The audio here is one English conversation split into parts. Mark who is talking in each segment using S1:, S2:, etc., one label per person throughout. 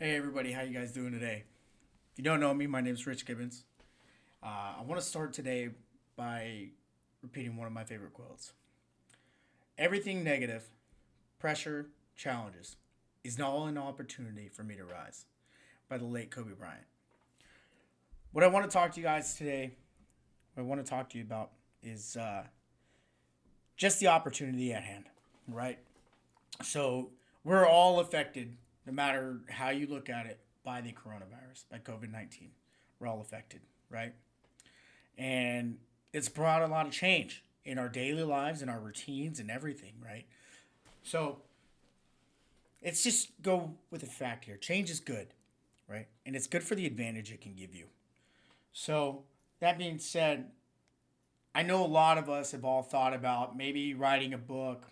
S1: Hey everybody, how you guys doing today? If you don't know me, my name is Rich Gibbons. I want to start today by repeating one of my favorite quotes. Everything negative, pressure, challenges, is all an opportunity for me to rise. By the late Kobe Bryant. What I want to talk to you guys today, what I want to talk to you about is just the opportunity at hand, right? So we're all affected, no matter how you look at it, by the coronavirus, by COVID 19. We're all affected, right? And it's brought a lot of change in our daily lives and our routines and everything, right? So let's just go with the fact here. Change is good, right? And it's good for the advantage it can give you. So that being said, I know a lot of us have all thought about maybe writing a book,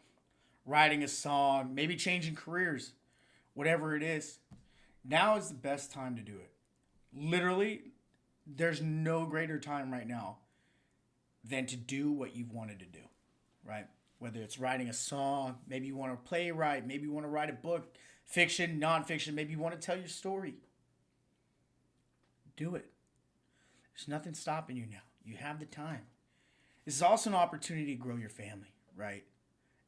S1: writing a song, maybe changing careers, whatever it is. Now is the best time to do it. Literally, there's no greater time right now than to do what you've wanted to do, right? Whether it's writing a song, maybe you want to playwright, maybe you want to write a book, fiction, nonfiction, maybe you want to tell your story. Do it. There's nothing stopping you now. You have the time. This is also an opportunity to grow your family, right?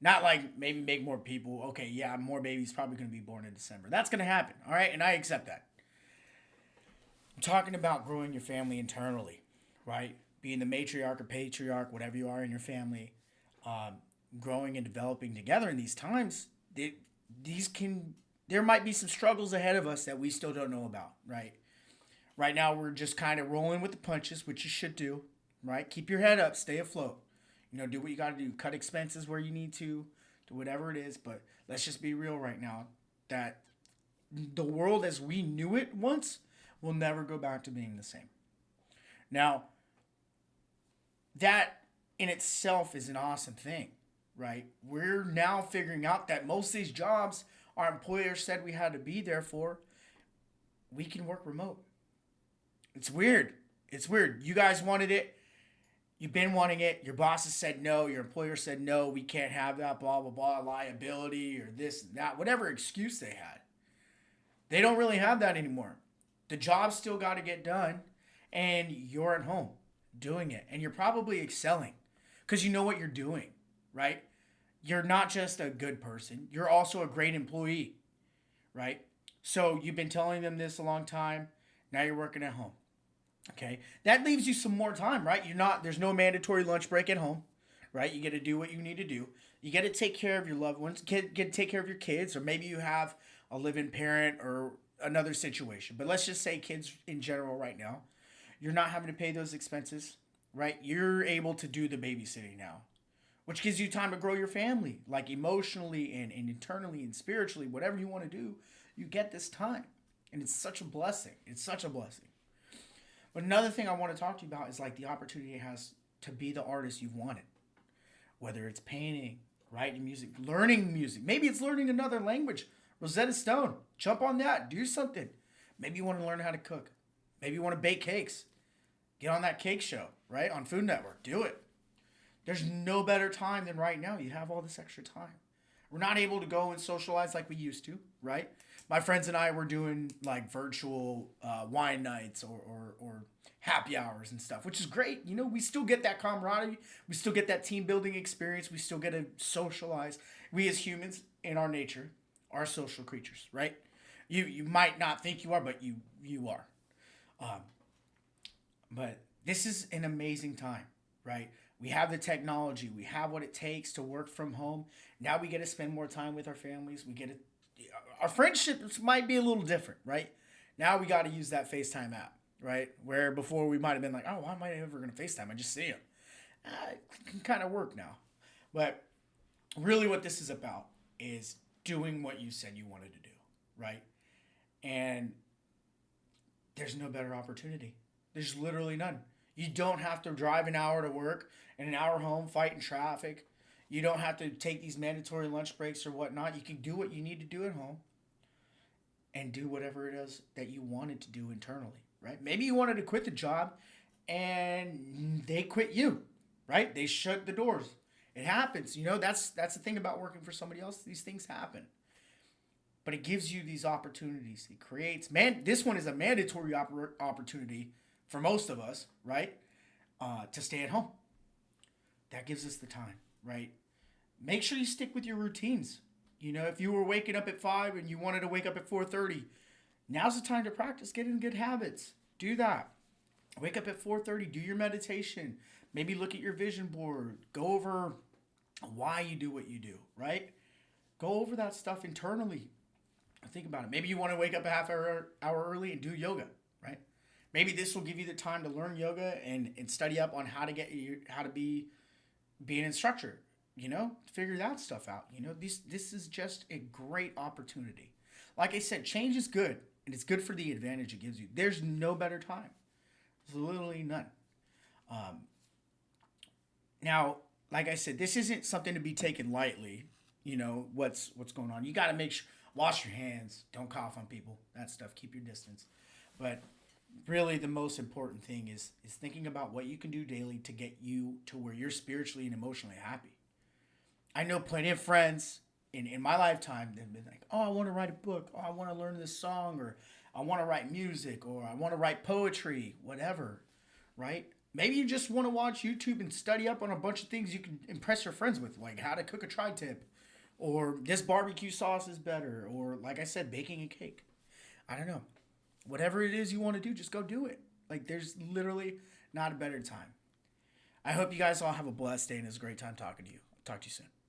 S1: Not like maybe make more people. Okay, yeah, more babies probably going to be born in December. That's going to happen, all right? And I accept that. I'm talking about growing your family internally, right? Being the matriarch or patriarch, whatever you are in your family, um, growing and developing together in these times. These can there might be some struggles ahead of us that we still don't know about, right? Right now, we're just kind of rolling with the punches, which you should do, right? Keep your head up, stay afloat. Do what you got to do. Cut expenses where you need to, do whatever it is. But let's just be real right now that the world as we knew it once will never go back to being the same. Now, that in itself is an awesome thing, right? We're now figuring out that most of these jobs our employer said we had to be there for, we can work remote. It's weird. It's weird. You guys wanted it. You've been wanting it. Your bosses said no. Your employer said no. We can't have that. Blah blah blah. Liability or this and that. Whatever excuse they had, they don't really have that anymore. The job still got to get done, and you're at home doing it, and you're probably excelling because you know what you're doing, right? You're not just a good person. You're also a great employee, right? So you've been telling them this a long time. Now you're working at home. Okay, that leaves you some more time, right? You're not. There's no mandatory lunch break at home, right? You get to do what you need to do. You get to take care of your loved ones. Get to take care of your kids, or maybe you have a living parent or another situation. But let's just say kids in general right now. You're not having to pay those expenses, right? You're able to do the babysitting now, which gives you time to grow your family, like emotionally and internally and spiritually, whatever you want to do. You get this time, and it's such a blessing. It's such a blessing. But another thing I want to talk to you about is like the opportunity it has to be the artist you've wanted. Whether it's painting, writing music, learning music. Maybe it's learning another language. Rosetta Stone. Jump on that. Do something. Maybe you want to learn how to cook. Maybe you want to bake cakes. Get on that cake show, right? On Food Network. Do it. There's no better time than right now. You have all this extra time. We're not able to go and socialize like we used to, right? My friends and I were doing like virtual wine nights or happy hours and stuff, which is great. We still get that camaraderie. We still get that team building experience. We still get to socialize. We as humans in our nature are social creatures, right? You might not think you are, but you are. Um, but this is an amazing time, right? We have the technology. We have what it takes to work from home. Now we get to spend more time with our families. We get to our friendships might be a little different, right? Now we got to use that FaceTime app, right? Where before we might have been like, oh, why am I ever going to FaceTime? I just see him. It can kind of work now. But really, what this is about is doing what you said you wanted to do, right? And there's no better opportunity. There's literally none. You don't have to drive an hour to work and an hour home fighting traffic. You don't have to take these mandatory lunch breaks or whatnot. You can do what you need to do at home and do whatever it is that you wanted to do internally, right? Maybe you wanted to quit the job and they quit you, right? They shut the doors. It happens. That's the thing about working for somebody else. These things happen. but it gives you these opportunities. It creates this one is a mandatory opportunity for most of us, right? To stay at home. That gives us the time, right? Make sure you stick with your routines. You know, if you were waking up at 5 and you wanted to wake up at 4:30, now's the time to practice. Get in good habits. Do that. Wake up at 4:30. Do your meditation. Maybe look at your vision board. Go over why you do what you do, right? Go over that stuff internally. Think about it. Maybe you want to wake up a hour early and do yoga, right? Maybe this will give you the time to learn yoga and study up on how to be an instructor. You know, figure that stuff out. You know, this is just a great opportunity. Like I said, change is good, and it's good for the advantage it gives you. There's no better time. There's literally none. Um, Now, like I said, this isn't something to be taken lightly. You know what's going on. You got to make sure wash your hands. Don't cough on people. That stuff. Keep your distance. But really, the most important thing is thinking about what you can do daily to get you to where you're spiritually and emotionally happy. I know plenty of friends in my lifetime that have been like, oh, I want to write a book. Oh, I want to learn this song, or I want to write music, or I want to write poetry, whatever, right? Maybe you just want to watch YouTube and study up on a bunch of things you can impress your friends with, like how to cook a tri-tip, or this barbecue sauce is better, or like I said, baking a cake. I don't know. Whatever it is you want to do, just go do it. Like there's literally not a better time. I hope you guys all have a blessed day and it's a great time talking to you. Talk to you soon.